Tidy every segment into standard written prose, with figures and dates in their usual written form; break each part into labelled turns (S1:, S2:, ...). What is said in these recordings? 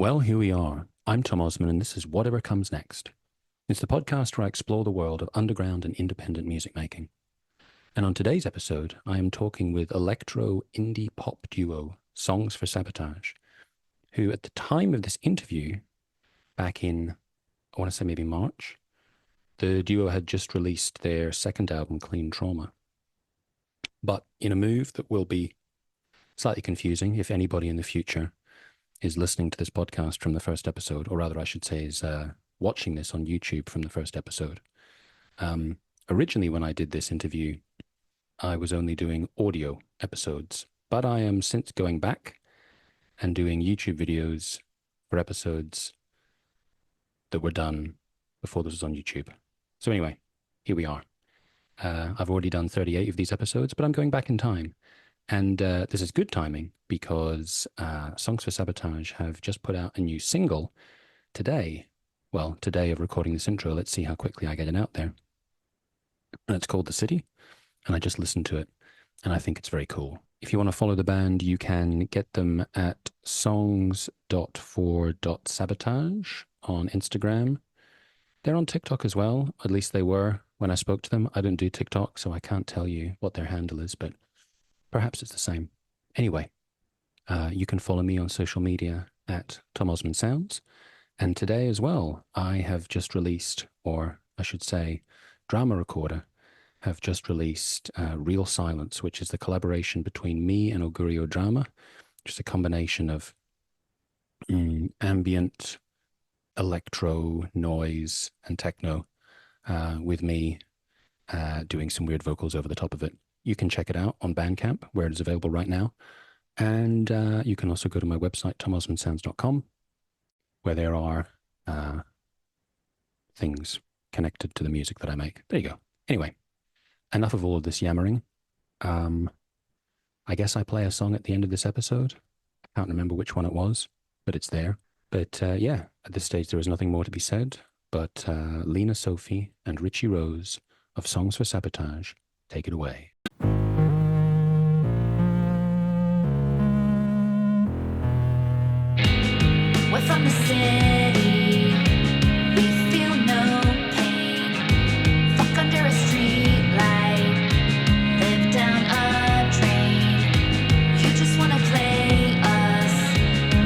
S1: Well, here we are. I'm Tom Osman, and this is Whatever Comes Next. It's the podcast where I explore the world of underground and independent music making. And on today's episode, I am talking with electro indie pop duo Songs for Sabotage, who at the time of this interview, back in, I want to say maybe March, the duo had just released their second album, Clean Trauma. But in a move that will be slightly confusing if anybody in the future is listening to this podcast from the first episode, or rather I should say is watching this on YouTube from the first episode. Originally, when I did this interview, I was only doing audio episodes, but I am since going back and doing YouTube videos for episodes that were done before this was on YouTube. So anyway, here we are. I've already done 38 of these episodes, but I'm going back in time. And this is good timing because Songs for Sabotage have just put out a new single today. Well, today of recording this intro, let's see how quickly I get it out there. And it's called The City, and I just listened to it, and I think it's very cool. If you want to follow the band, you can get them at songs.for.sabotage on Instagram. They're on TikTok as well, at least they were when I spoke to them. I don't do TikTok, so I can't tell you what their handle is, but perhaps it's the same. Anyway, you can follow me on social media at Tom Osman Sounds. And today as well, I have just released, or I should say, Drama Recorder have just released Real Silence, which is the collaboration between me and Augurio Drama, which is a combination of ambient, electro, noise, and techno, with me doing some weird vocals over the top of it. You can check it out on Bandcamp, where it is available right now. And you can also go to my website, tomosmansounds.com, where there are things connected to the music that I make. There you go. Anyway, enough of all of this yammering. I guess I play a song at the end of this episode. I can't remember which one it was, but it's there. But yeah, at this stage, there is nothing more to be said. But Lina Sophie and Richey Rose of Songs for Sabotage, take it away.
S2: We're from the city, we feel no pain. Fuck under a street light, live down a drain. You just wanna play us,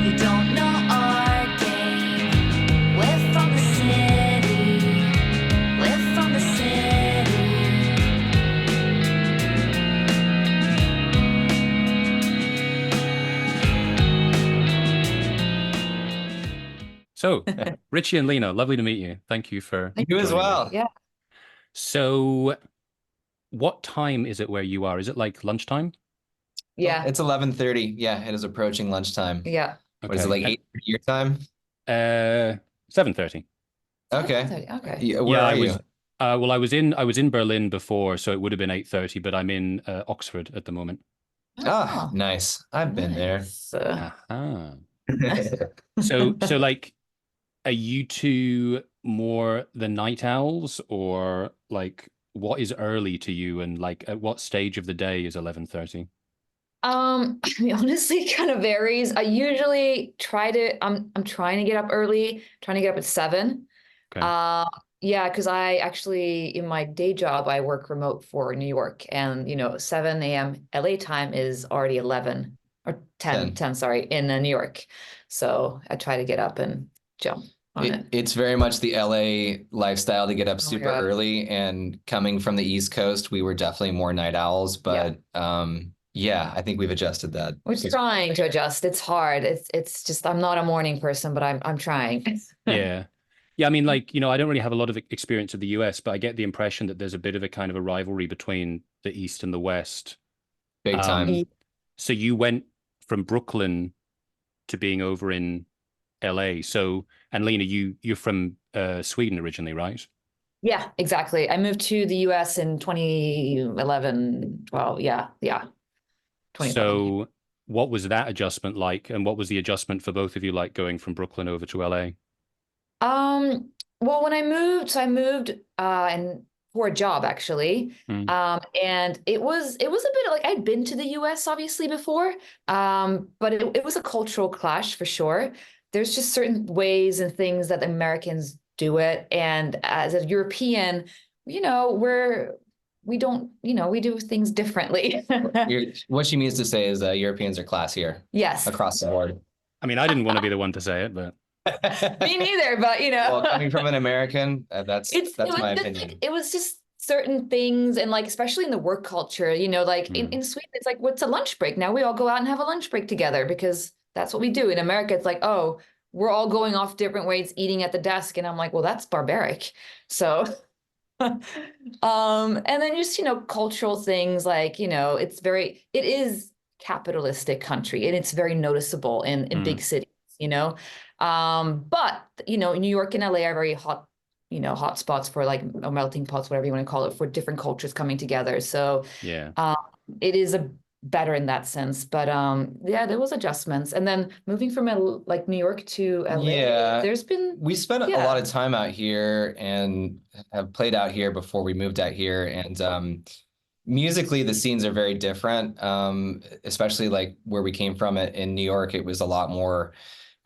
S2: you don't know our game. We're from the city, we're from the city.
S1: So, Richie and Lina, lovely to meet you. Thank you for
S3: You as
S1: joining me.
S3: well.
S4: Yeah.
S1: So, what time is it where you are? Is it like lunchtime?
S4: Yeah.
S3: It's 11:30. Yeah, it is approaching lunchtime.
S4: Yeah.
S3: What is it, like 8:30 your time?
S1: 7:30.
S3: Okay.
S4: Okay.
S3: Yeah, where
S1: Yeah,
S3: are
S1: I
S3: you?
S1: was. Well, I was in Berlin before, so it would have been 8:30. But I'm in Oxford at the moment.
S3: Ah, nice. I've been there.
S4: Nice.
S1: Aha. So like, are you two more the night owls, or like what is early to you, and like at what stage of the day is 11:30?
S4: I mean, honestly, it kind of varies. I usually try to, I'm trying to get up early, trying to get up at 7.
S1: Okay.
S4: Yeah, because I actually, in my day job, I work remote for New York, and 7 a.m. LA time is already 11 or 10, sorry, in New York. So I try to get up and jump on it.
S3: It's very much the LA lifestyle to get up
S4: Oh my
S3: super
S4: God.
S3: early, and coming from the East Coast, we were definitely more night owls, but yeah, I think we've adjusted that.
S4: We're trying to adjust. It's hard. It's just, I'm not a morning person, but I'm trying.
S1: Yeah. Yeah, I mean, like, I don't really have a lot of experience of the US, but I get the impression that there's a bit of a kind of a rivalry between the East and the West.
S3: Big time.
S1: So you went from Brooklyn to being over in LA. So, and Lina, you're from Sweden originally, right?
S4: Yeah, exactly. I moved to the US in 2011, 12. Yeah. 2011.
S1: So what was that adjustment like? And what was the adjustment for both of you like going from Brooklyn over to LA?
S4: Well, when I moved and for a job actually. And it was a bit like, I'd been to the US obviously before, but it was a cultural clash for sure. there's just certain ways and things that Americans do it. And as a European, you know, we don't, you know, we do things differently.
S3: What she means to say is Europeans are classier
S4: Yes.
S3: across the board.
S1: I mean, I didn't want to be the one to say it, but
S4: Me neither, but you know.
S3: Well, coming from an American, that's
S4: It was
S3: my
S4: just
S3: opinion.
S4: like, it was just certain things, and like especially in the work culture, you know, like in Sweden, it's like, what's a lunch break? Now we all go out and have a lunch break together because that's what we do. In America, it's like, oh, we're all going off different ways, eating at the desk, and I'm like, well, that's barbaric. So, and then just, you know, cultural things like, you know, it is capitalistic country, and it's very noticeable in big cities, you know. But you know, New York and LA are very hot, you know, hot spots for like melting pots, whatever you want to call it, for different cultures coming together. So
S1: yeah.
S4: it is a better in that sense. But yeah, there was adjustments. And then moving from like New York to LA,
S3: Yeah, we spent a lot of time out here and have played out here before we moved out here. And musically, the scenes are very different. Especially like where we came from in New York, it was a lot more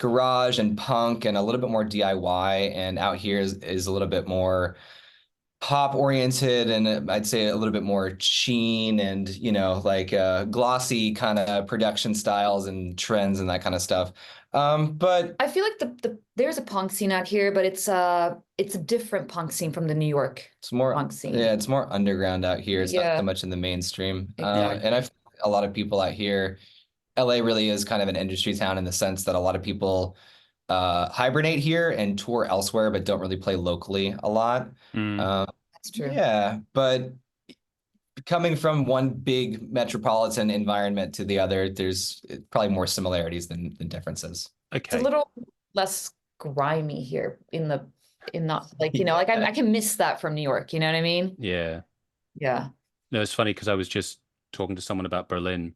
S3: garage and punk and a little bit more DIY. And out here is a little bit more pop oriented, and I'd say a little bit more sheen and, you know, like glossy kind of production styles and trends and that kind of stuff. But
S4: I feel like there's a punk scene out here, but it's a different punk scene from the New York
S3: it's more
S4: punk scene.
S3: Yeah, it's more underground out here. It's not
S4: Yeah.
S3: so much in the mainstream.
S4: Exactly.
S3: And I feel like a lot of people out here, LA really is kind of an industry town in the sense that a lot of people hibernate here and tour elsewhere, but don't really play locally a lot.
S4: That's true.
S3: Yeah, but coming from one big metropolitan environment to the other, there's probably more similarities than differences.
S4: It's a
S1: Okay.
S4: little less grimy here in not like, you know, like I can miss that from New York, you know what I mean?
S1: Yeah.
S4: Yeah.
S1: No, it's funny because I was just talking to someone about Berlin,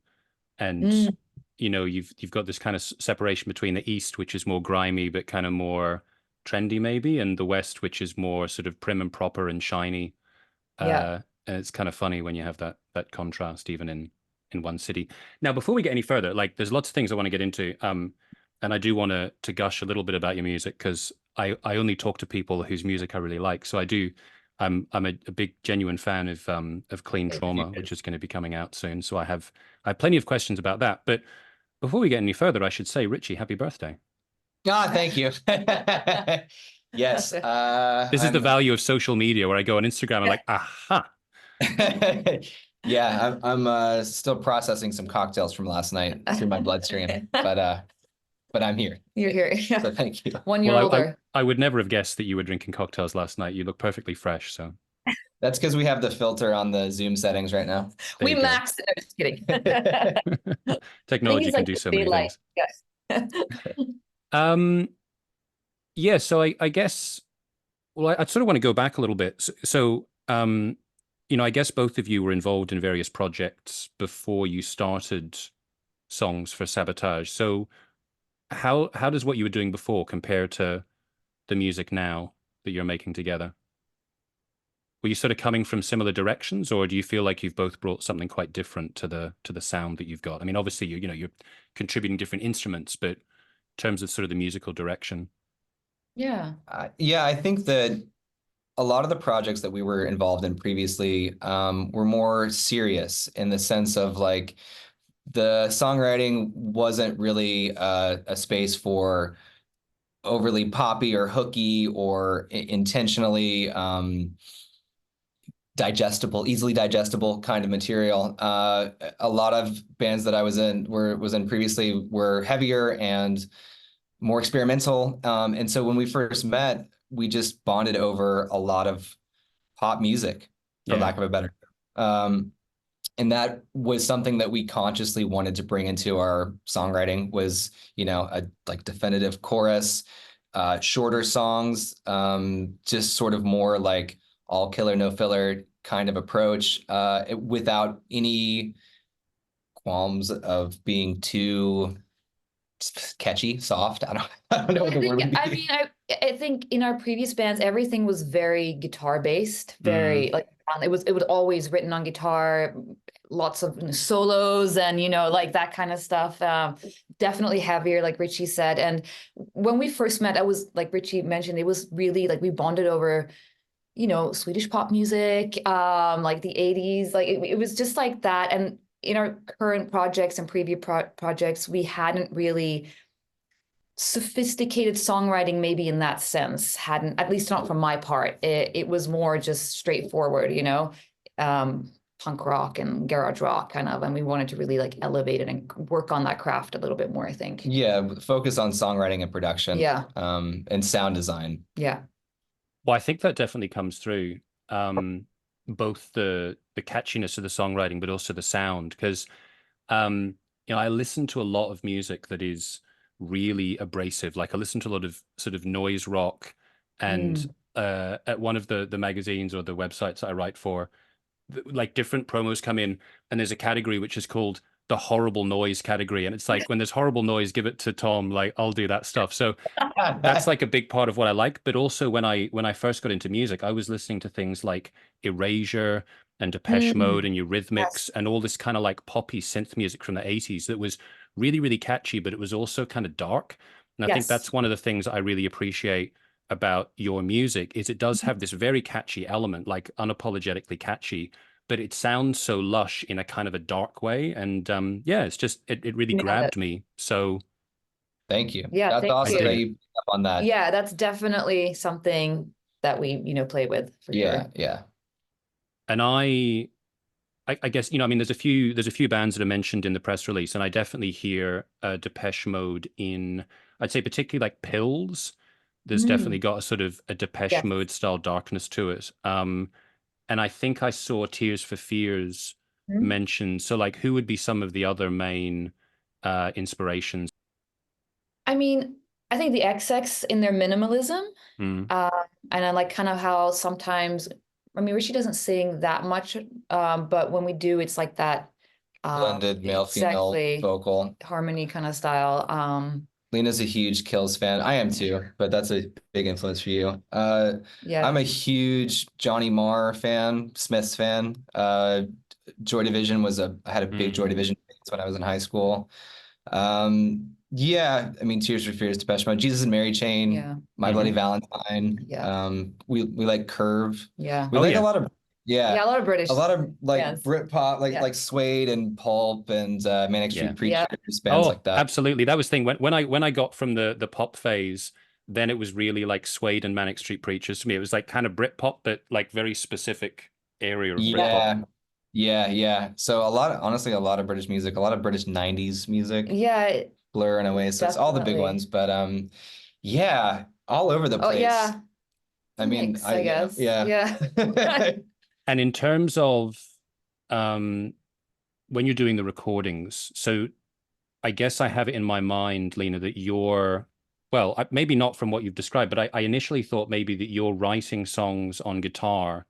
S1: and you know, you've got this kind of separation between the East, which is more grimy but kind of more trendy maybe, and the West, which is more sort of prim and proper and shiny.
S4: Yeah.
S1: And it's kind of funny when you have that contrast even in one city. Now, before we get any further, like there's lots of things I want to get into. And I do want to gush a little bit about your music because I only talk to people whose music I really like. So I do. I'm a big genuine fan of Clean Trauma, which is going to be coming out soon. So I have plenty of questions about that. But before we get any further, I should say, Richie, happy birthday.
S3: Ah, thank you. Yes.
S1: This is the value of social media where I go on Instagram and like, aha.
S3: Yeah, I'm still processing some cocktails from last night through my bloodstream, but I'm here.
S4: You're here.
S3: So thank you.
S4: 1 year
S1: Well,
S4: older.
S1: I would never have guessed that you were drinking cocktails last night. You look perfectly fresh. So
S3: That's because we have the filter on the Zoom settings right now.
S1: there
S4: We
S1: you go.
S4: maxed it. I'm just kidding.
S1: Technology
S4: Things
S1: can
S4: like
S1: do
S4: the
S1: so many
S4: daylight.
S1: things.
S4: Yes.
S1: Yeah, so I guess, well, I sort of want to go back a little bit. So, you know, I guess both of you were involved in various projects before you started songs for Sabotage. So how does what you were doing before compare to the music now that you're making together? Were you sort of coming from similar directions, or do you feel like you've both brought something quite different to the sound that you've got? I mean, obviously you know, you're contributing different instruments, but in terms of sort of the musical direction.
S4: Yeah.
S3: Yeah, I think that a lot of the projects that we were involved in previously were more serious in the sense of like the songwriting wasn't really a space for overly poppy or hooky or intentionally easily digestible kind of material. A lot of bands that I was in previously were heavier and more experimental. And so when we first met, we just bonded over a lot of pop music, for lack of a better term. And that was something that we consciously wanted to bring into our songwriting was, you know, a like definitive chorus, shorter songs, just sort of more like all killer, no filler kind of approach, without any qualms of being too catchy, soft. I don't know what the word would be.
S4: I mean, I think in our previous bands, everything was very guitar based, very like It was always written on guitar, lots of solos and like that kind of stuff. Definitely heavier, like Richie said. And when we first met, I was like Richie mentioned, it was really like we bonded over Swedish pop music, like the 80s. Like it was just like that. And in our current projects and previous projects, we hadn't really sophisticated songwriting, maybe in that sense, hadn't, at least not from my part. It was more just straightforward, punk rock and garage rock kind of. And we wanted to really like elevate it and work on that craft a little bit more, I think.
S3: Yeah, focus on songwriting and production.
S4: Yeah.
S3: And sound design.
S4: Yeah.
S1: Well, I think that definitely comes through, both the catchiness of the songwriting, but also the sound. Because I listen to a lot of music that is really abrasive. Like I listen to a lot of sort of noise rock, and at one of the magazines or the websites that I write for, like different promos come in, and there's a category which is called the horrible noise category, and it's like, when there's horrible noise, give it to Tom. Like I'll do that stuff. So that's like a big part of what I like. But also when I first got into music, I was listening to things like Erasure and Depeche Mode and Eurythmics,
S4: Yes.
S1: and all this kind of like poppy synth music from the 80s that was really, really catchy, but it was also kind of dark. And I think
S4: Yes.
S1: that's one of the things I really appreciate about your music, is it does have this very catchy element, like unapologetically catchy, but it sounds so lush in a kind of a dark way. And yeah, it's just it really grabbed me. So
S3: Thank you.
S4: Yeah,
S3: That's
S4: thank
S3: awesome
S1: you.
S3: that you picked up on that.
S4: Yeah, that's definitely something that we play with for
S3: Yeah,
S4: sure.
S3: yeah.
S1: And I guess, I mean, there's a few bands that are mentioned in the press release, and I definitely hear Depeche Mode in, I'd say particularly like Pills. There's definitely got a sort of a Depeche
S4: Yes.
S1: Mode style darkness to it. And I think I saw Tears for Fears mentioned. So like, who would be some of the other main inspirations?
S4: I mean, I think the XX in their minimalism,
S1: Mm.
S4: and I like kind of how sometimes, I mean, Richie doesn't sing that much, but when we do, it's like that
S3: Blended male-female
S4: exactly
S3: vocal.
S4: harmony kind of style.
S3: Lina's a huge Kills fan. I am too, but that's a big influence for you.
S4: Yeah.
S3: I'm a huge Johnny Marr fan, Smiths fan. Joy Division I had a big Joy Division phase when I was in high school. Yeah, I mean, Tears for Fears, Depeche Mode, Jesus and Mary Chain,
S4: Yeah.
S3: My Bloody Valentine.
S4: Yeah.
S3: We like Curve.
S4: Yeah.
S3: We like a lot of
S4: Yeah, a lot of British.
S3: a lot of like
S4: bands.
S3: Britpop, like Suede and Pulp and Manic Street Preachers, bands like that.
S1: Absolutely. That was the thing. When I got from the pop phase, then it was really like Suede and Manic Street Preachers to me. It was like kind of Britpop, but like very specific area of Britpop.
S3: Yeah. So honestly, a lot of British music, a lot of British 90s music.
S4: Yeah.
S3: Blur and Oasis, all the big
S4: Definitely.
S3: ones, but yeah, all over the
S4: Oh
S3: place.
S4: yeah.
S3: I mean,
S4: Mix, I guess.
S3: Yeah.
S1: And in terms of when you're doing the recordings, so I guess I have it in my mind, Lina, that well, maybe not from what you've described, but I initially thought maybe that you're writing songs on guitar,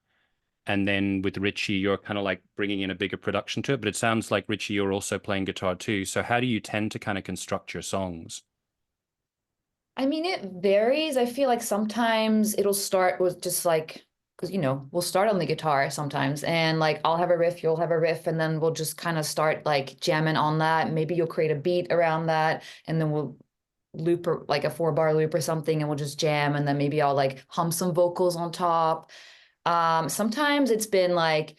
S1: and then with Richie, you're kind of like bringing in a bigger production to it. But it sounds like, Richie, you're also playing guitar too. So how do you tend to kind of construct your songs?
S4: I mean, it varies. I feel like sometimes it'll start with just like, because we'll start on the guitar sometimes, and like I'll have a riff, you'll have a riff, and then we'll just kind of start like jamming on that. Maybe you'll create a beat around that, and then we'll loop or like a 4-bar loop or something, and we'll just jam, and then maybe I'll like hum some vocals on top. Sometimes it's been like,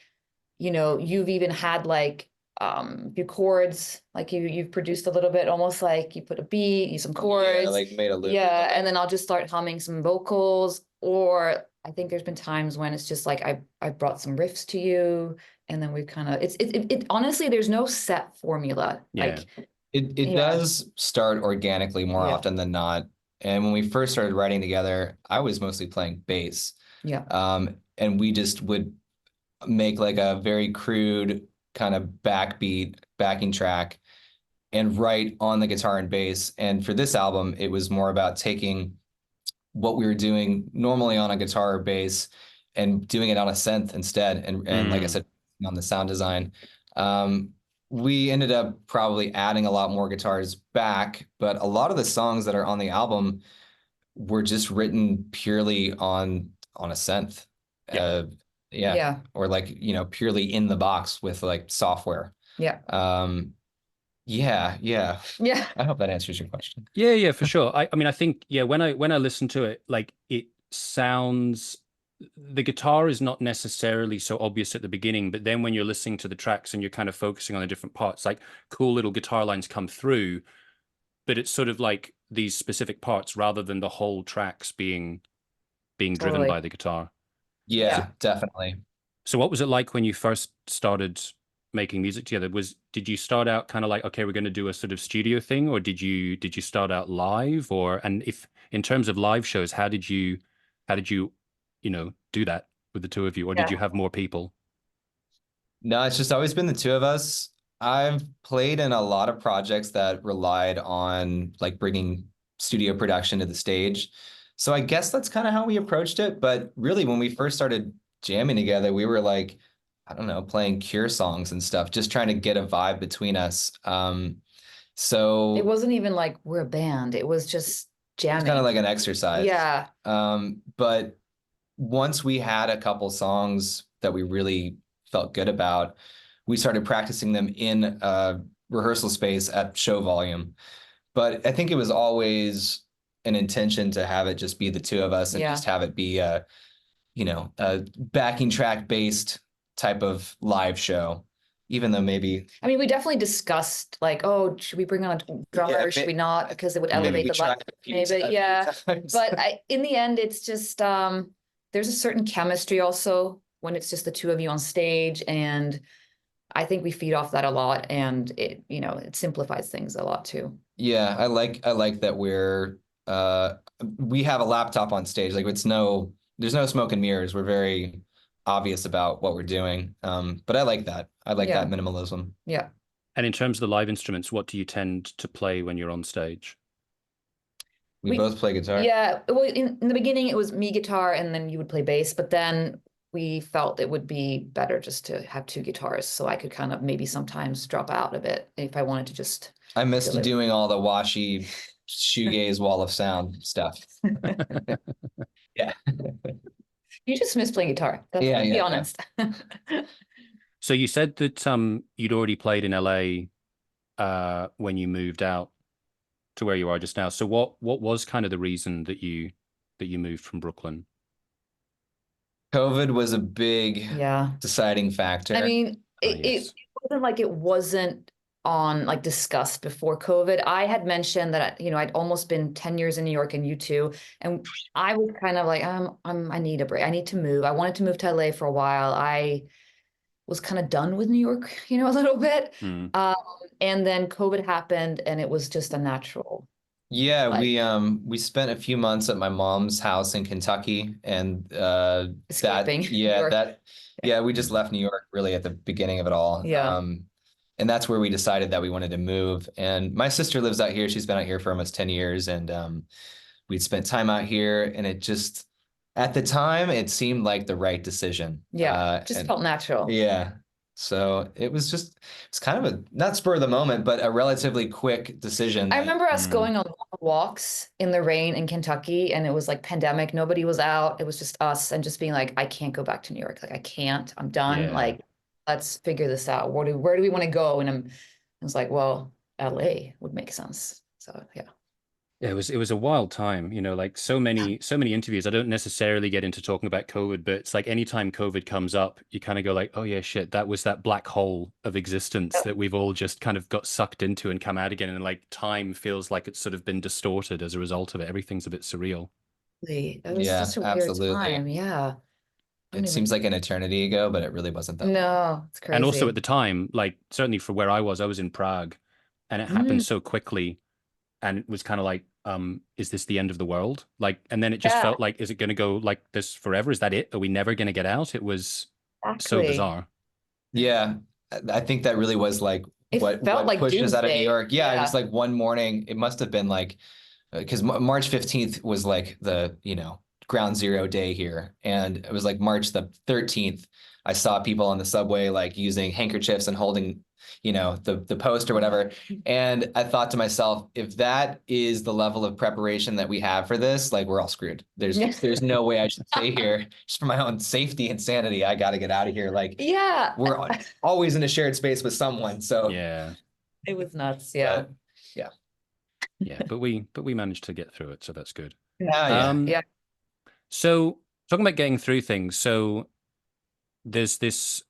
S4: you've even had like your chords, like you've produced a little bit, almost like you put a beat, use some chords.
S3: Yeah, like made a loop.
S4: Yeah, and then I'll just start humming some vocals. Or I think there's been times when it's just like I brought some riffs to you, and then we've kind of it honestly, there's no set formula.
S1: Yeah.
S4: Like
S3: it does start organically more often than not. And when we first started writing together, I was mostly playing bass.
S4: Yeah.
S3: And we just would make like a very crude kind of backbeat backing track and write on the guitar and bass. And for this album, it was more about taking what we were doing normally on a guitar or bass and doing it on a synth instead. And like I said, on the sound design. We ended up probably adding a lot more guitars back, but a lot of the songs that are on the album were just written purely on a synth. Yeah.
S4: Yeah.
S3: Or like, purely in the box with like software.
S4: Yeah.
S3: Yeah.
S4: Yeah.
S3: I hope that answers your question.
S1: Yeah, for sure. I mean, I think, yeah, when I listen to it, like it sounds, the guitar is not necessarily so obvious at the beginning, but then when you're listening to the tracks and you're kind of focusing on the different parts, like cool little guitar lines come through, but it's sort of like these specific parts rather than the whole tracks being driven
S4: Totally.
S1: by the guitar.
S3: Yeah, definitely.
S1: So what was it like when you first started making music together? Did you start out kind of like, okay, we're going to do a sort of studio thing, or did you start out live? Or, and if in terms of live shows, how did you do that with the two of you, or did
S4: Yeah.
S1: you have more people?
S3: No, it's just always been the two of us. I've played in a lot of projects that relied on like bringing studio production to the stage. So I guess that's kind of how we approached it. But really, when we first started jamming together, we were like, I don't know, playing Cure songs and stuff, just trying to get a vibe between us.
S4: It
S3: So
S4: wasn't even like we're a band. It was just
S3: it's kind of
S4: jamming.
S3: like an exercise.
S4: Yeah.
S3: But once we had a couple songs that we really felt good about, we started practicing them in a rehearsal space at show volume. But I think it was always an intention to have it just be the two of us and
S4: Yeah.
S3: just have it be a backing track based type of live show, even though maybe
S4: I mean, we definitely discussed like, oh, should we bring on a drummer?
S3: Yeah,
S4: Should we not? Because it would
S3: maybe
S4: elevate
S3: we
S4: the
S3: tried
S4: live.
S3: a few
S4: Maybe, yeah.
S3: times.
S4: But in the end, it's just there's a certain chemistry also when it's just the two of you on stage, and I think we feed off that a lot, and it simplifies things a lot too.
S3: Yeah, I like that we have a laptop on stage. Like there's no smoke and mirrors. We're very obvious about what we're doing. But I like that. I like
S4: Yeah.
S3: that minimalism.
S4: Yeah.
S1: And in terms of the live instruments, what do you tend to play when you're on stage?
S3: We both play guitar.
S4: Yeah. Well, in the beginning, it was me guitar, and then you would play bass. But then we felt it would be better just to have two guitars, so I could kind of maybe sometimes drop out a bit if I wanted to just.
S3: I missed
S4: Deliver.
S3: doing all the washy shoegaze wall of sound stuff. Yeah.
S4: You just miss playing guitar. Let's be honest.
S1: So you said that you'd already played in LA when you moved out to where you are just now. So what was kind of the reason that you moved from Brooklyn?
S3: COVID was a big deciding factor.
S4: I mean, it wasn't like it wasn't on like discussed before COVID. I had mentioned that I'd almost been 10 years in New York, and you too, and I was kind of like I need a break. I need to move. I wanted to move to LA for a while. I was kind of done with New York, a little bit. And then COVID happened, and it was just a natural.
S3: Yeah, we spent a few months at my mom's house in Kentucky, and
S4: Escaping New York.
S3: We just left New York really at the beginning of it all.
S4: Yeah.
S3: And that's where we decided that we wanted to move. And my sister lives out here. She's been out here for almost 10 years, and we'd spent time out here, and it just at the time it seemed like the right decision.
S4: Yeah, just felt natural.
S3: Yeah. So it's kind of a not spur of the moment, but a relatively quick decision.
S4: I remember us going on walks in the rain in Kentucky, and it was like pandemic. Nobody was out. It was just us, and just being like, I can't go back to New York. Like, I can't. I'm done.
S1: Yeah.
S4: Like, let's figure this out. Where do we want to go? And I was like, well, LA would make sense. So yeah.
S1: It was a wild time, like so many interviews. I don't necessarily get into talking about COVID, but it's like anytime COVID comes up, you kind of go like, oh yeah, shit, that was that black hole of existence that we've all just kind of got sucked into and come out again. And like time feels like it's sort of been distorted as a result of it. Everything's a bit surreal.
S4: It was such a weird time. Yeah.
S3: It seems like an eternity ago, but it really wasn't that long.
S4: No, it's crazy.
S1: And also at the time, like certainly for where I was in Prague, and it happened so quickly. And it was kind of like, is this the end of the world? Like, and then it just felt like, is it going to go like this forever? Is that it? Are we never going to get out? It was so bizarre.
S3: Yeah, I think that really was like what pushed us out of New York. Yeah, just like one morning, it must have been like, because March 15th was like the, ground zero day here. And it was like March the 13th, I saw people on the subway like using handkerchiefs and holding the post or whatever. And I thought to myself, if that is the level of preparation that we have for this, like we're all screwed. There's no way I should stay here just for my own safety and sanity. I got to get out of here. Like
S4: Yeah.
S3: we're always in a shared space with someone. So
S1: Yeah.
S4: It was nuts. Yeah.
S3: yeah.
S1: Yeah. But we managed to get through it. So that's good.
S3: Yeah.
S4: Yeah.
S1: So talking about getting through things. So there's this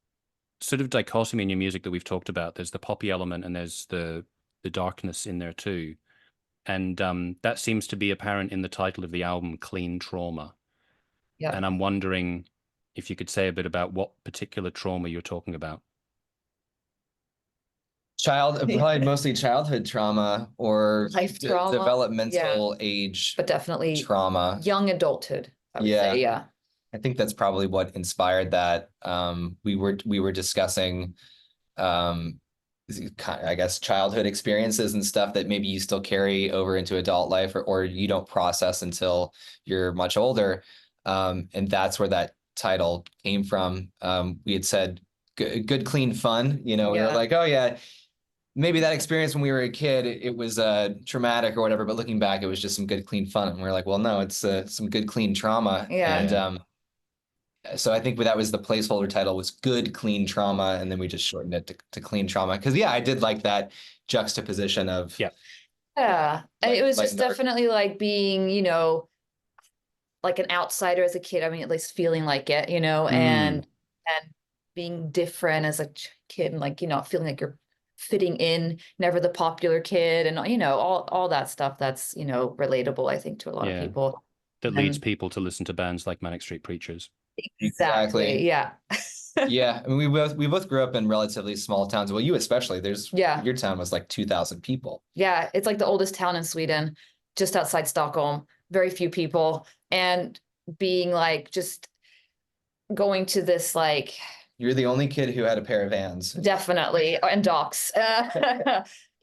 S1: sort of dichotomy in your music that we've talked about. There's the poppy element and there's the darkness in there too. And that seems to be apparent in the title of the album, Clean Trauma.
S4: Yeah.
S1: And I'm wondering if you could say a bit about what particular trauma you're talking about.
S3: Probably mostly childhood trauma or
S4: Life trauma.
S3: developmental age,
S4: but definitely
S3: trauma.
S4: Young adulthood, I would say. Yeah.
S3: I think that's probably what inspired that. We were discussing, I guess, childhood experiences and stuff that maybe you still carry over into adult life, or you don't process until you're much older. And that's where that title came from. We had said good, clean fun. We were like, oh yeah, maybe that experience when we were a kid, it was traumatic or whatever, but looking back, it was just some good, clean fun. And we're like, well, no, it's some good, clean trauma.
S4: Yeah.
S3: And so I think that was the placeholder title, was good, clean trauma. And then we just shortened it to clean trauma. Because I did like that juxtaposition of.
S1: Yeah.
S4: Yeah. It was just
S3: dark.
S4: definitely like being, like an outsider as a kid. I mean, at least feeling like it, and being different as a kid, and like, feeling like you're fitting in, never the popular kid, and all that stuff that's relatable, I think, to a lot of people.
S1: That leads people to listen to bands like Manic Street Preachers.
S4: Exactly. Yeah.
S3: Yeah. I mean, we both grew up in relatively small towns. Well, you especially. Your town was like 2,000 people.
S4: Yeah, it's like the oldest town in Sweden, just outside Stockholm. Very few people, and being like just going to this like.
S3: You're the only kid who had a pair of Vans.
S4: Definitely, and docs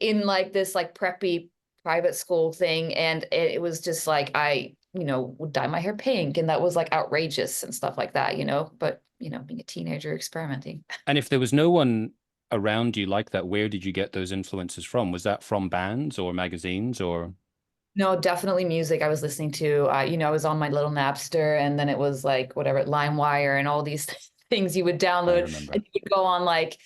S4: in like this like preppy private school thing, and it was just like I would dye my hair pink, and that was like outrageous and stuff like that, but being a teenager experimenting.
S1: And if there was no one around you like that, where did you get those influences from? Was that from bands or magazines or?
S4: No, definitely music I was listening to. I was on my little Napster, and then it was like whatever, LimeWire and all these things you would download, and you would go on like,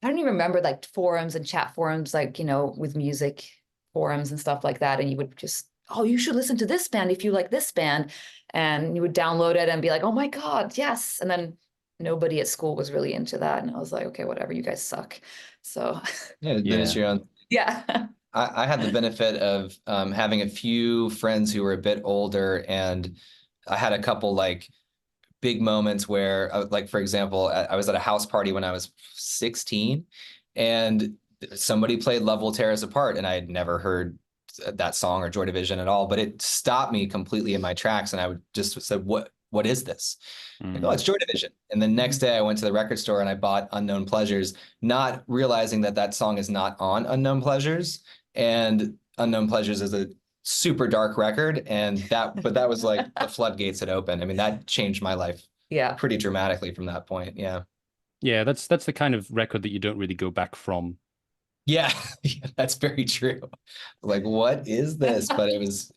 S4: I don't even remember, like forums and chat forums, like, with music forums and stuff like that. And you would just, oh, you should listen to this band if you like this band. And you would download it and be like, oh my God, yes. And then nobody at school was really into that. And I was like, okay, whatever, you guys suck. So
S3: it's your own.
S4: Yeah.
S3: I had the benefit of having a few friends who were a bit older, and I had a couple like big moments where, like, for example, I was at a house party when I was 16, and somebody played Love Will Tear Us Apart, and I had never heard that song or Joy Division at all, but it stopped me completely in my tracks, and I would just said, what is this? Like, oh, it's Joy Division. And the next day I went to the record store and I bought Unknown Pleasures, not realizing that song is not on Unknown Pleasures. And Unknown Pleasures is a super dark record, but that was like the floodgates had opened. I mean, that changed my life pretty dramatically from that point.
S1: Yeah, that's the kind of record that you don't really go back from.
S3: Yeah, that's very true. Like, what is this? But it's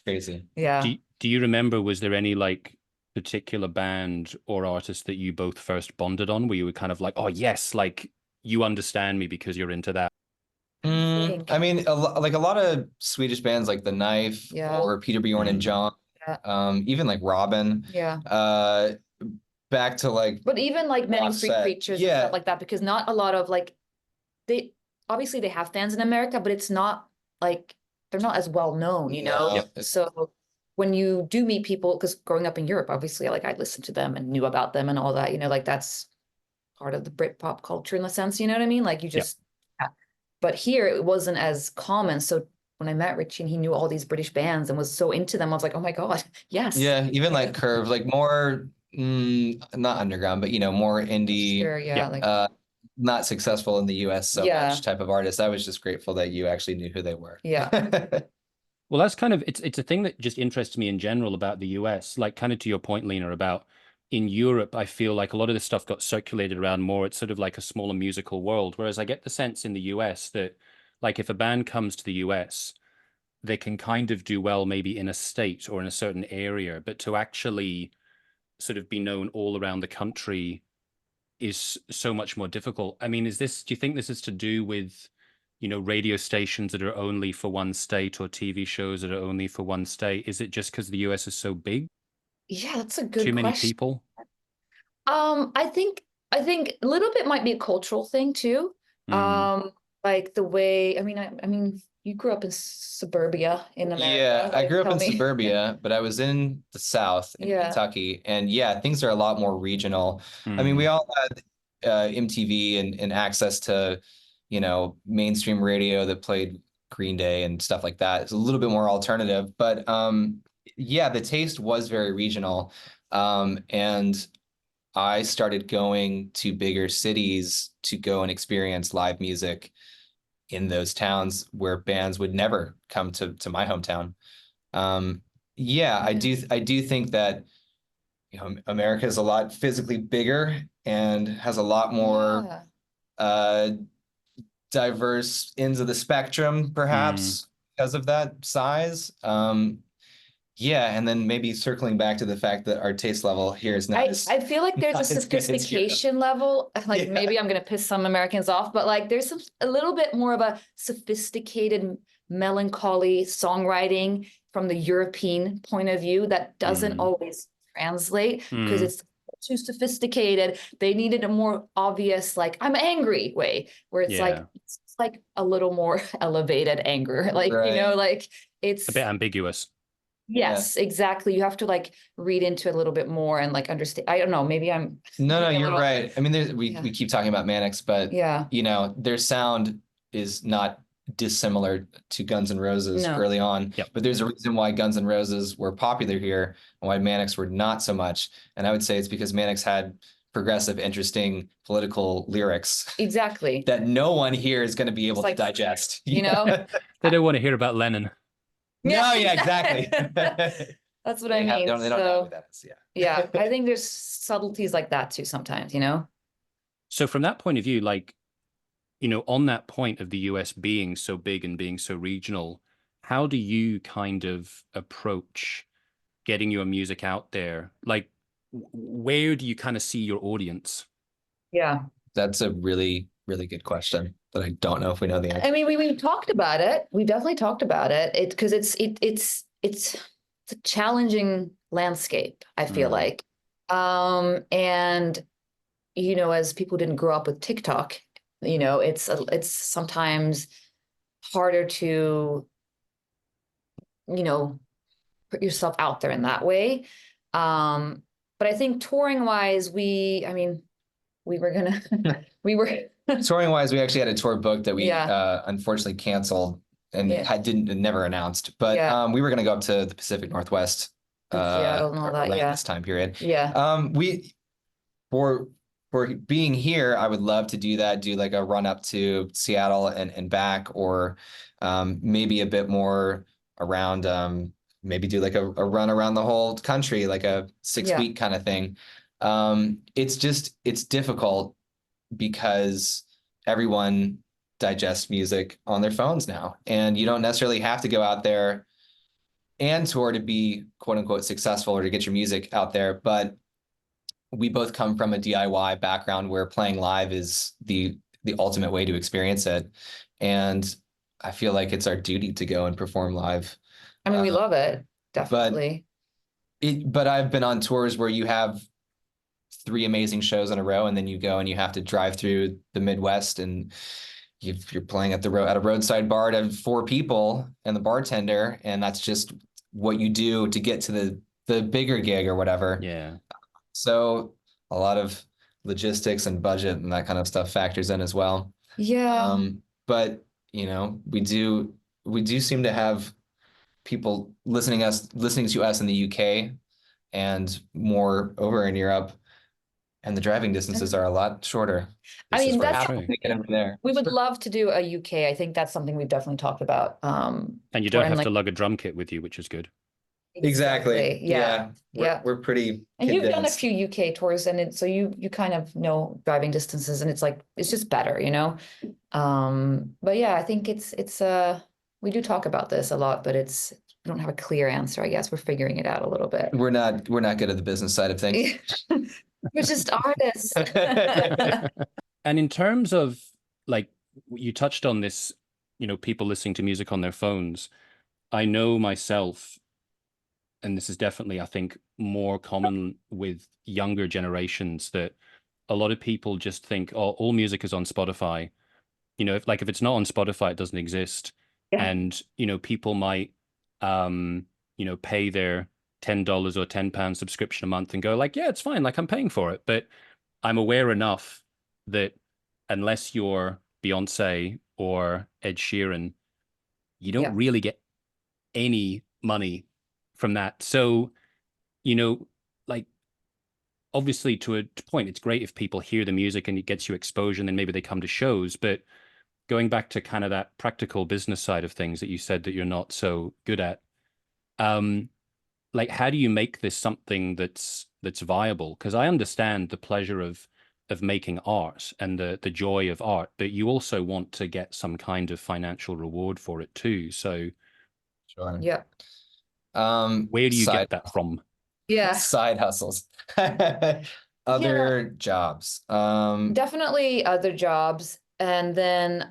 S3: crazy.
S4: Yeah.
S1: Do you remember, was there any like particular band or artist that you both first bonded on, where you were kind of like, oh yes, like you understand me because you're into that?
S3: I mean, a lot of Swedish bands like The Knife or Peter Bjorn and John, even like Robin.
S4: Yeah.
S3: Back to like.
S4: But even like Manic Street Preachers and stuff like that, because not a lot of like, they have fans in America, but it's not like they're not as well known, So when you do meet people, because growing up in Europe, obviously, like I listened to them and knew about them and all that, like that's part of the Britpop culture in the sense, you know what I mean? Like you just. But here it wasn't as common. So when I met Richie and he knew all these British bands and was so into them, I was like, oh my God, yes.
S3: Yeah, even like Curve, like more, not underground, but more indie,
S4: sure,
S3: not successful in the US so much type of artist. I was just grateful that you actually knew who they were.
S4: Yeah.
S1: Well, that's kind of, it's a thing that just interests me in general about the US, like kind of to your point, Lina, about in Europe, I feel like a lot of this stuff got circulated around more. It's sort of like a smaller musical world. Whereas I get the sense in the US that, like, if a band comes to the US, they can kind of do well maybe in a state or in a certain area, but to actually sort of be known all around the country is so much more difficult. I mean, do you think this is to do with, radio stations that are only for one state or TV shows that are only for one state? Is it just because the US is so big?
S4: Yeah, that's a good
S1: Too many
S4: question.
S1: people?
S4: I think a little bit might be a cultural thing too.
S1: Mm.
S4: Like the way, I mean, you grew up in suburbia in
S3: Yeah,
S4: America,
S3: I
S4: like
S3: grew up
S4: tell
S3: in
S4: me.
S3: suburbia, but I was in the South in
S4: Yeah,
S3: Kentucky, and yeah, things are a lot more regional. I mean, we
S1: Mm.
S3: all had MTV and access to, mainstream radio that played Green Day and stuff like that. It's a little bit more alternative, but yeah, the taste was very regional. And I started going to bigger cities to go and experience live music in those towns where bands would never come to my hometown. Yeah, I do think that America is a lot physically bigger and has a lot more
S4: yeah.
S3: uh, diverse ends of the spectrum,
S1: Mm.
S3: perhaps because of that size. Yeah, and then maybe circling back to the fact that our taste level here is not
S4: I feel like there's a
S3: not as good as Europe.
S4: sophistication level. Like
S3: Yeah.
S4: maybe I'm gonna piss some Americans off, but like there's a little bit more of a sophisticated melancholy songwriting from the European point of view that doesn't
S1: Mm.
S4: always translate because
S1: Mm.
S4: it's too sophisticated. They needed a more obvious, like I'm angry way, where
S1: Yeah.
S4: it's like a little more elevated anger. Like,
S3: Right.
S4: like
S1: A bit
S4: it's
S1: ambiguous.
S3: Yeah.
S4: yes, exactly. You have to like read into it a little bit more and like understand. I don't know, maybe I'm
S3: No,
S4: being a
S3: you're
S4: little,
S3: right. I mean,
S4: yeah,
S3: we keep talking about Mannix, but
S4: yeah,
S3: their sound is not dissimilar to Guns N' Roses
S4: no,
S3: early on.
S1: Yep.
S3: But there's a reason why Guns N' Roses were popular here and why Mannix were not so much. And I would say it's because Mannix had progressive, interesting political lyrics
S4: exactly.
S3: that no one here is going to be able to
S4: like,
S3: digest.
S4: You know?
S1: They don't want to hear about Lennon.
S3: No, yeah,
S4: exactly.
S3: exactly.
S4: That's what I mean.
S3: They don't know who
S4: So
S3: that is. Yeah.
S4: yeah, I think there's subtleties like that too sometimes, you know?
S1: So from that point of view, like, on that point of the US being so big and being so regional, how do you kind of approach getting your music out there? Like, where do you kind of see your audience?
S4: Yeah.
S3: That's a really, really good question that I don't know if we know the answer.
S4: I mean, we've talked about it. We definitely talked about it. Because it's a challenging landscape, I feel
S1: Mm.
S4: like. And as people didn't grow up with TikTok, it's sometimes harder to, put yourself out there in that way. But I think touring wise, we were gonna, we were,
S3: Touring wise, we actually had a tour booked that we
S4: yeah,
S3: unfortunately canceled and
S4: yeah,
S3: didn't never announced. But
S4: yeah,
S3: we were going to go up to the Pacific Northwest
S4: and Seattle and all that.
S3: around
S4: Yeah,
S3: this time period.
S4: yeah,
S3: We for being here, I would love to do that. Do like a run up to Seattle and back, or maybe a bit more around. Maybe do like a run around the whole country, like a 6 week kind of thing. It's difficult because everyone digests music on their phones now, and you don't necessarily have to go out there and tour to be quote unquote successful or to get your music out there. But we both come from a DIY background where playing live is the ultimate way to experience it. And I feel like it's our duty to go and perform live.
S4: I mean, we love it,
S3: But
S4: definitely.
S3: but I've been on tours where you have 3 amazing shows in a row, and then you go and you have to drive through the Midwest, and you're playing at a roadside bar to 4 people and the bartender, and that's just what you do to get to the bigger gig or whatever.
S1: Yeah.
S3: So a lot of logistics and budget and that kind of stuff factors in as well.
S4: Yeah.
S3: But we do seem to have people listening to us in the UK and more over in Europe, and the driving distances are a lot shorter.
S4: I
S3: This is
S4: mean,
S3: where
S4: that's
S3: Apple can get over there.
S4: we would love to do a UK. I think that's something we've definitely talked about.
S1: And you don't have to lug a drum kit with you, which is good.
S3: Exactly.
S4: Yeah. Yeah.
S3: We're pretty
S4: And you've done a
S3: condensed.
S4: few UK tours, and so you kind of know driving distances, and it's like it's just better, you know. But yeah, I think it's we do talk about this a lot, but it's we don't have a clear answer. I guess we're figuring it out a little bit.
S3: We're not good at the business side of things.
S4: We're just artists.
S1: And in terms of like you touched on this, people listening to music on their phones. I know myself, and this is definitely, I think, more common with younger generations, that a lot of people just think, oh, all music is on Spotify. If it's not on Spotify, it doesn't exist.
S4: Yeah.
S1: And, people might, pay their $10 or £10 subscription a month and go like, yeah, it's fine. Like I'm paying for it. But I'm aware enough that unless you're Beyonce or Ed Sheeran, you don't
S4: Yeah.
S1: really get any money from that. So, like obviously to a point, it's great if people hear the music and it gets you exposure and then maybe they come to shows. But going back to kind of that practical business side of things that you said that you're not so good at, like how do you make this something that's viable? Because I understand the pleasure of making art and the joy of art, but you also want to get some kind of financial reward for it too. So
S3: Sure.
S4: Yeah.
S1: where do you
S3: Side
S1: get that from?
S4: Yeah.
S3: side hustles. Other jobs.
S4: Definitely other jobs. And then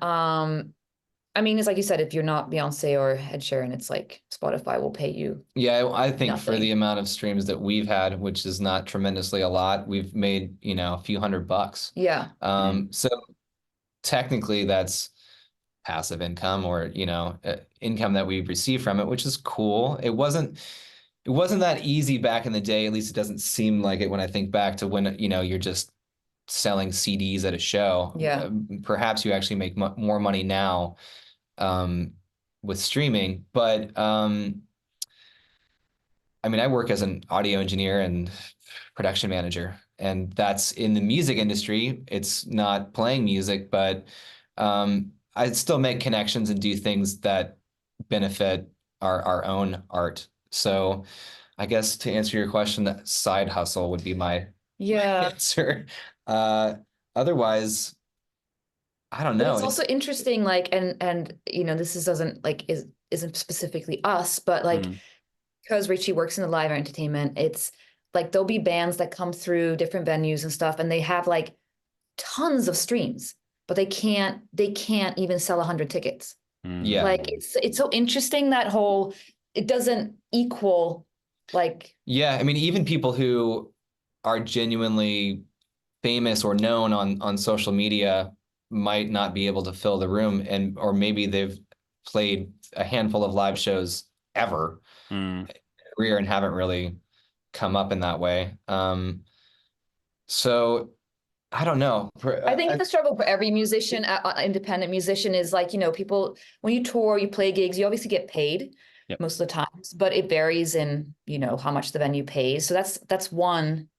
S4: I mean, it's like you said, if you're not Beyonce or Ed Sheeran, it's like Spotify will pay you.
S3: Yeah, I think for
S4: Nothing.
S3: the amount of streams that we've had, which is not tremendously a lot, we've made, a few $100.
S4: Yeah.
S3: So technically that's passive income or, income that we've received from it, which is cool. It wasn't that easy back in the day. At least it doesn't seem like it when I think back to when, you're just selling CDs at a show.
S4: Yeah.
S3: Perhaps you actually make more money now with streaming, but I mean, I work as an audio engineer and production manager, and that's in the music industry. It's not playing music, but I still make connections and do things that benefit our own art. So I guess to answer your question, that side hustle would be my
S4: Yeah.
S3: answer. Otherwise, I don't
S4: But
S3: know.
S4: it's also interesting, like, and this doesn't like isn't specifically us, but like
S1: Mm.
S4: because Richie works in the live entertainment, it's like there'll be bands that come through different venues and stuff, and they have like tons of streams, but they can't even sell 100 tickets.
S3: Yeah.
S4: Like it's so interesting that whole it doesn't equal like
S3: Yeah, I mean, even people who are genuinely famous or known on social media might not be able to fill the room, or maybe they've played a handful of live shows ever
S1: Mm.
S3: career and haven't really come up in that way. So I don't know.
S4: I think the struggle for every musician, independent musician, is like, people, when you tour, you play gigs, you obviously get paid
S1: Yep.
S4: most of the times, but it varies in, how much the venue pays. So that's one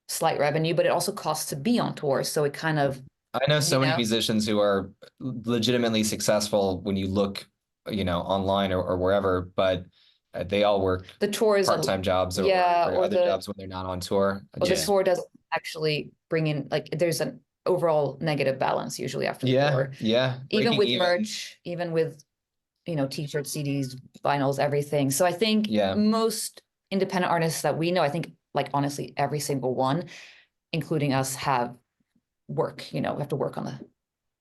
S4: slight revenue, but it also costs to be on tour. So it kind of,
S3: I know so many
S4: know?
S3: musicians who are legitimately successful when you look, online or wherever, but they all work
S4: the tour is
S3: part-time jobs or other jobs when they're not on tour.
S4: or the
S3: Just
S4: tour doesn't actually bring in, like, there's an overall negative balance usually after the tour.
S3: yeah.
S4: Even
S3: Breaking
S4: with merch, even with, t-shirts, CDs, vinyls, everything. So I think
S3: Yeah.
S4: most independent artists that we know, I think like honestly, every single one, including us, have work, we have to work on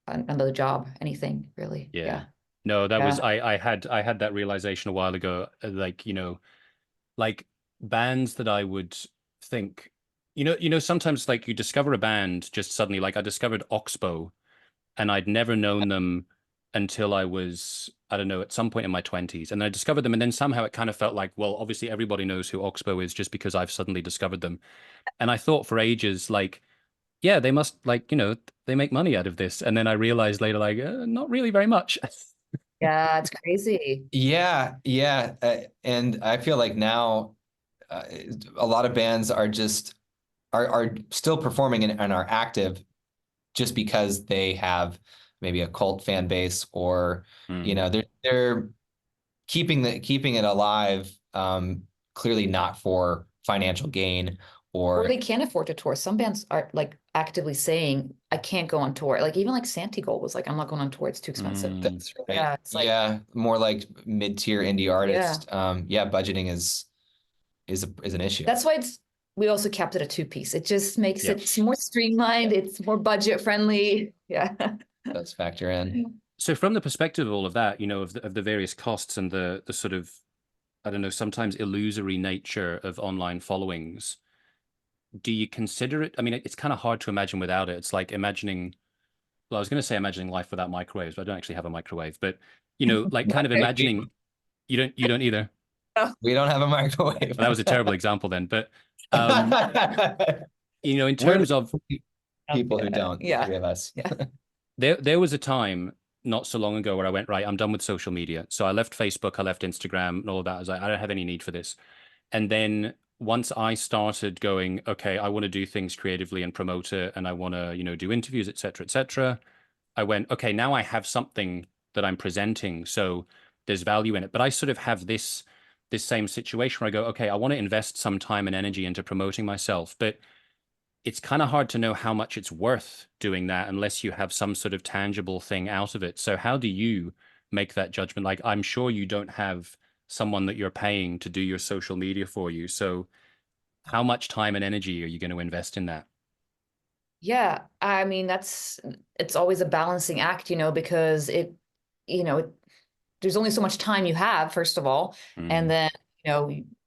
S4: another job, anything really.
S1: Yeah. No, that was
S4: Yeah.
S1: I had that realization a while ago. Like, like bands that I would think, sometimes like you discover a band just suddenly, like I discovered Oxbow and I'd never known them until I was, I don't know, at some point in my 20s. And I discovered them, and then somehow it kind of felt like, well, obviously everybody knows who Oxbow is just because I've suddenly discovered them. And I thought for ages, like, yeah, they must, like, they make money out of this. And then I realized later, like, not really very much.
S4: Yeah, it's crazy.
S3: Yeah. And I feel like now a lot of bands are just are still performing and are active just because they have maybe a cult fan base or
S1: Mm.
S3: they're keeping it alive clearly not for financial gain
S4: Or
S3: or
S4: they can't afford to tour. Some bands are like actively saying, I can't go on tour. Like even like Santigold was like, I'm not going on tour, it's too expensive.
S3: that's right.
S4: Yeah, it's like
S3: Yeah, more like mid-tier indie
S4: yeah.
S3: artist. Yeah, budgeting is an issue.
S4: That's why we also kept it a two-piece. It just makes
S1: Yeah.
S4: it more streamlined, it's more budget friendly. Yeah.
S3: Does factor in.
S1: So from the perspective of all of that, of the various costs and the sort of, I don't know, sometimes illusory nature of online followings, do you consider it? I mean, it's kind of hard to imagine without it. It's like imagining, well, I was going to say imagining life without microwaves, but I don't actually have a microwave. But, like kind of imagining, you don't either.
S3: We don't have a microwave.
S1: Well, that was a terrible example then. But, in
S3: We're
S1: terms
S3: the
S1: of,
S3: people who don't, the
S4: Yeah.
S3: three of us.
S4: Yeah.
S1: there was a time not so long ago where I went, right, I'm done with social media. So I left Facebook, I left Instagram and all of that. I was like, I don't have any need for this. And then once I started going, okay, I want to do things creatively and promote it, and I want to, do interviews, et cetera, I went, okay, now I have something that I'm presenting. So there's value in it. But I sort of have this same situation where I go, okay, I want to invest some time and energy into promoting myself, but it's kind of hard to know how much it's worth doing that unless you have some sort of tangible thing out of it. So how do you make that judgment? Like, I'm sure you don't have someone that you're paying to do your social media for you. So how much time and energy are you going to invest in that?
S4: Yeah, I mean it's always a balancing act, because there's only so much time you have, first of all, and then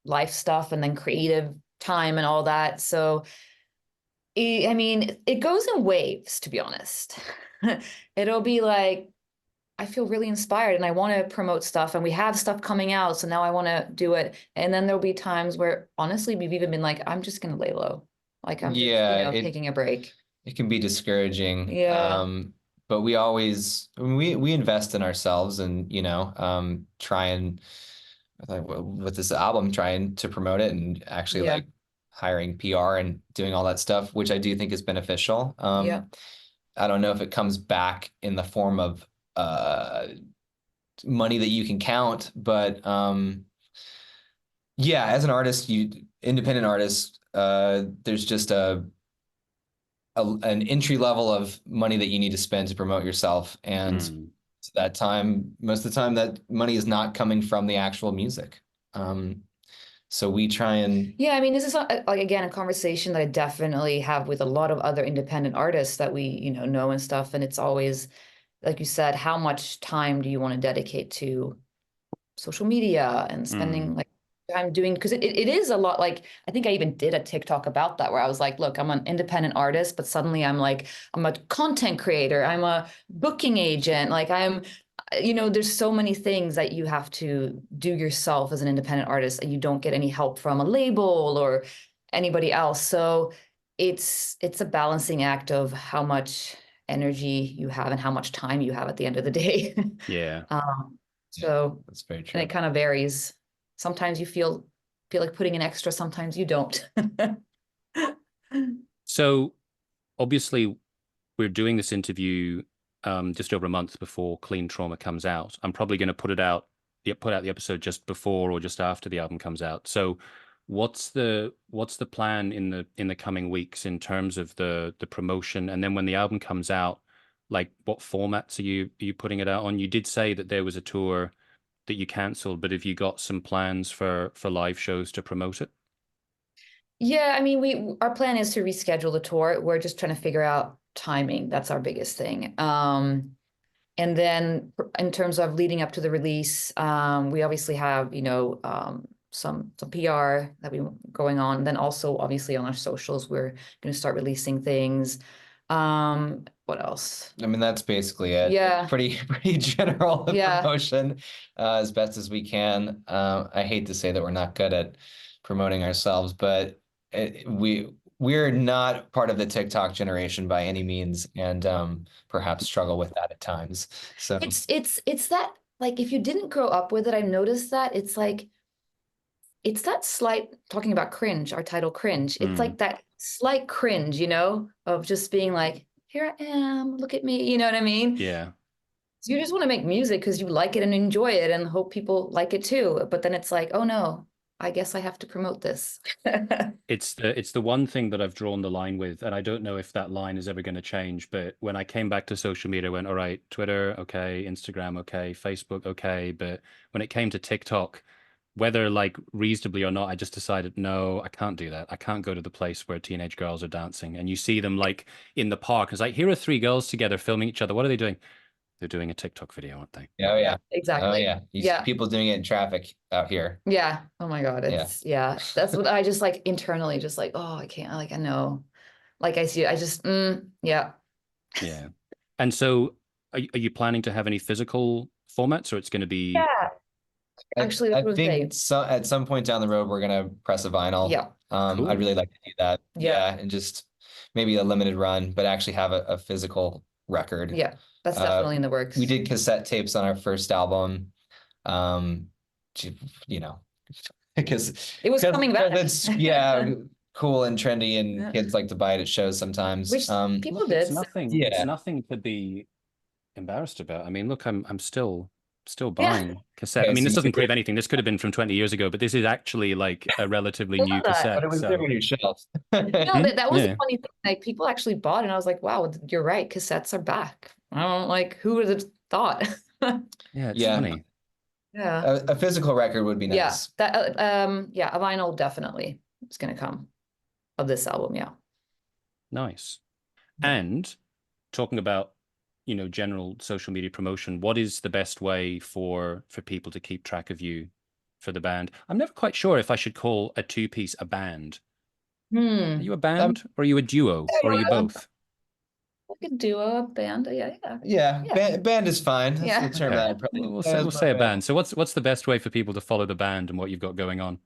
S4: life stuff, and then creative time and all that. So I mean, it goes in waves, to be honest. It'll be like, I feel really inspired and I want to promote stuff, and we have stuff coming out, so now I want to do it. And then there'll be times where honestly we've even been like, I'm just gonna lay low, like I'm just,
S3: Yeah,
S4: taking a break.
S3: it can be discouraging.
S4: Yeah.
S3: But I mean, we invest in ourselves and, try and like, with this album, trying to promote it and actually
S4: Yeah.
S3: like hiring PR and doing all that stuff, which I do think is beneficial.
S4: Yeah.
S3: I don't know if it comes back in the form of money that you can count, but yeah, as an artist, independent artist, there's just an entry level of money that you need to spend to promote yourself, and that time, most of the time, that money is not coming from the actual music. So we try and
S4: Yeah, I mean, this is like again a conversation that I definitely have with a lot of other independent artists that we, know and stuff. And it's always, like you said, how much time do you want to dedicate to social media and spending like time doing, because it is a lot. Like I think I even did a TikTok about that where I was like, look, I'm an independent artist, but suddenly I'm a content creator, I'm a booking agent, like there's so many things that you have to do yourself as an independent artist, and you don't get any help from a label or anybody else. So it's a balancing act of how much energy you have and how much time you have at the end of the day.
S1: Yeah.
S4: So
S3: that's very true.
S4: and it kind of varies. Sometimes you feel like putting in extra, sometimes you don't.
S1: So obviously we're doing this interview just over a month before Clean Trauma comes out. I'm probably going to put out the episode just before or just after the album comes out. So what's the plan in the coming weeks in terms of the promotion, and then when the album comes out, like what formats are you putting it out on? You did say that there was a tour that you canceled, but have you got some plans for live shows to promote it?
S4: Yeah, I mean, our plan is to reschedule the tour. We're just trying to figure out timing. That's our biggest thing. And then in terms of leading up to the release, we obviously have, some PR that we going on. Then also obviously on our socials, we're going to start releasing things. What else?
S3: I mean, that's basically it.
S4: Yeah.
S3: Pretty we're
S4: Yeah.
S3: promotion as best as we can. I hate to say that we're not good at promoting ourselves, but we're not part of the TikTok generation by any means, and perhaps struggle with that at times. So
S4: It's that, like, if you didn't grow up with it, I noticed that it's like it's that slight, talking about cringe, our title cringe. It's like that slight cringe, of just being like, here I am, look at me, you know what I mean?
S1: Yeah.
S4: So you just want to make music because you like it and enjoy it and hope people like it too. But then it's like, oh no, I guess I have to promote this.
S1: It's the one thing that I've drawn the line with, and I don't know if that line is ever going to change. But when I came back to social media, I went, all right, Twitter, okay, Instagram, okay, Facebook, okay. But when it came to TikTok, whether like reasonably or not, I just decided, no, I can't do that. I can't go to the place where teenage girls are dancing and you see them like in the park. It's like, here are three girls together filming each other. What are they doing? They're doing a TikTok video, aren't they?
S3: Oh yeah.
S4: Exactly.
S3: Oh yeah. You see
S4: Yeah.
S3: people doing it in traffic out here.
S4: Yeah. Oh my God.
S3: Yeah.
S4: It's that's what I just like internally just like, oh, I can't, like I know. Like I see, I just yeah.
S1: Yeah. And so are you planning to have any physical formats, or it's going to be
S4: Yeah. Actually, that's
S3: I
S4: what I'm
S3: think
S4: saying.
S3: at some point down the road we're gonna press a vinyl.
S4: Yeah.
S1: Cool.
S3: I'd really like to do that.
S4: Yeah.
S3: And just maybe a limited run, but actually have a physical record.
S4: Yeah. That's definitely in the works.
S3: We did cassette tapes on our first album. You know, because
S4: It was coming back.
S3: It's cool and trendy, and kids like to buy it at shows sometimes.
S4: Which people
S1: look,
S4: did.
S1: it's nothing.
S3: Yeah.
S1: It's nothing to be embarrassed about. I mean, look, I'm still buying cassette.
S3: Okay,
S1: I mean,
S3: so
S1: this
S3: you
S1: doesn't
S3: did-
S1: prove anything. This could have been from 20 years ago, but this is actually like a relatively
S4: I
S1: new
S4: love that.
S1: cassette.
S3: But it was
S1: so-
S3: there on your shelf.
S4: No, that was
S1: Yeah.
S4: a funny thing. Like people actually bought it, and I was like, wow, you're right. Cassettes are back. I don't like who would have thought.
S1: Yeah, it's
S3: Yeah.
S1: funny.
S4: Yeah.
S3: A physical record would be
S4: Yeah.
S3: nice.
S4: That a vinyl definitely is gonna come of this album. Yeah.
S1: Nice. And talking about, general social media promotion, what is the best way for people to keep track of you for the band? I'm never quite sure if I should call a two-piece a band. Are you a band or are you a duo or are you both?
S4: Like a duo, a band. Yeah.
S3: Yeah. Band is fine. That's
S4: Yeah.
S3: the term
S1: Okay.
S3: that I'd probably
S1: We'll say a band. So what's the best way for people to follow the band and what you've got going on?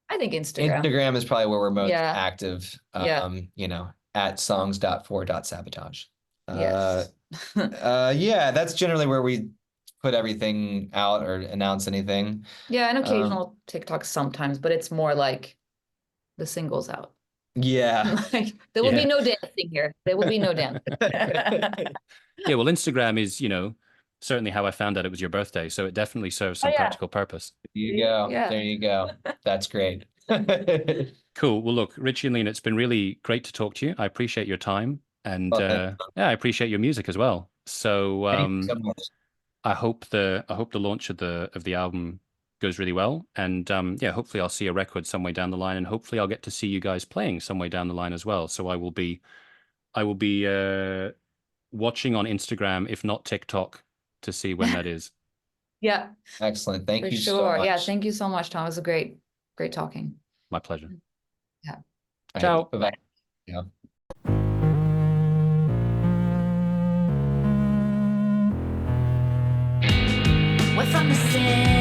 S4: I think Instagram.
S3: Instagram is probably where we're most
S4: Yeah.
S3: active.
S4: Yeah.
S3: At songs.for.sabotage.
S4: Yes.
S3: Yeah, that's generally where we put everything out or announce anything.
S4: Yeah, and occasional TikTok sometimes, but it's more like the singles out.
S3: Yeah.
S4: Like there will
S1: Yeah.
S4: be no dancing here. There will be no dancing.
S1: Yeah, well, Instagram is, certainly how I found out it was your birthday. So it definitely serves some
S4: yeah.
S1: practical purpose.
S3: There you go.
S4: Yeah.
S3: There you go. That's great.
S1: Cool. Well, look, Richie and Lina, it's been really great to talk to you. I appreciate your time, and
S3: Well,
S1: I appreciate your music as well. So
S3: Thank you so much.
S1: I hope the launch of the album goes really well, and hopefully I'll see a record some way down the line, and hopefully I'll get to see you guys playing some way down the line as well. So I will be watching on Instagram, if not TikTok, to see when that is.
S4: Yeah,
S3: Excellent. Thank
S4: for
S3: you so
S4: sure.
S3: much.
S4: Yeah, thank you so much, Tom. It was a great talking.
S1: My pleasure.
S3: All right,
S1: Ciao.
S3: bye-bye. Yeah.
S2: We're from the city.